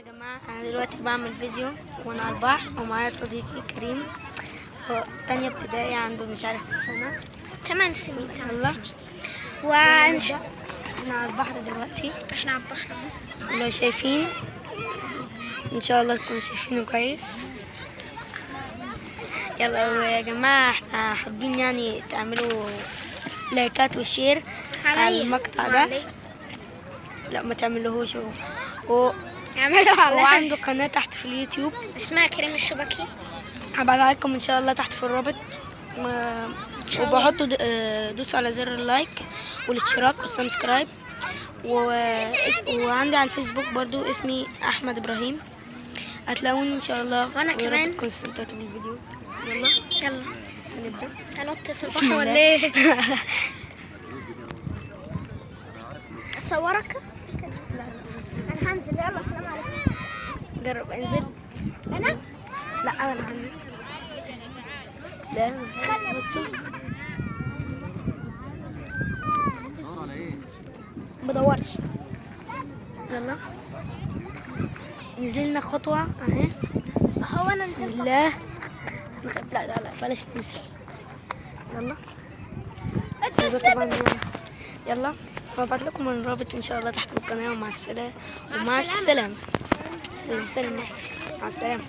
جماعة، أنا دلوقتي بعمل فيديو وأنا على البحر ومعايا صديقي كريم. هو تانية ابتدائي، عنده مش عارف كام سنة. 8 سنين. يلا وانش احنا على البحر دلوقتي، احنا على البحر اهو. لو شايفين إن شاء الله تكونوا شايفينه كويس. يلا يا جماعة، احنا حابين يعني تعملوا لايكات وشير على المقطع ده. لا ما تعملوهوش. اعملوا على وعنده قناة تحت في اليوتيوب اسمها كريم الشبكي. هبعتها لكم ان شاء الله تحت في الرابط. وبحطوا دوسوا على زر اللايك والاشتراك والسبسكرايب. وعندي على الفيسبوك برضو اسمي احمد ابراهيم، هتلاقوني ان شاء الله. وانا كمان. تكونوا استمتعتوا بالفيديو. يلا هنبدا. هنط في البحر ولا ايه؟ اصورك؟ انا هنزل. يلا سلام عليكم. جرب انزل. انا؟ لا انا هنزل. لا بصوا بدورش. يلا نزلنا خطوة اهي. هو انا بسم نزلت. الله. لا لا لا بلاش ننزل. يلا يلا هبعت لكم الرابط ان شاء الله تحت القناة. ومع السلامة. ومع السلامة. سلام. مع السلامة.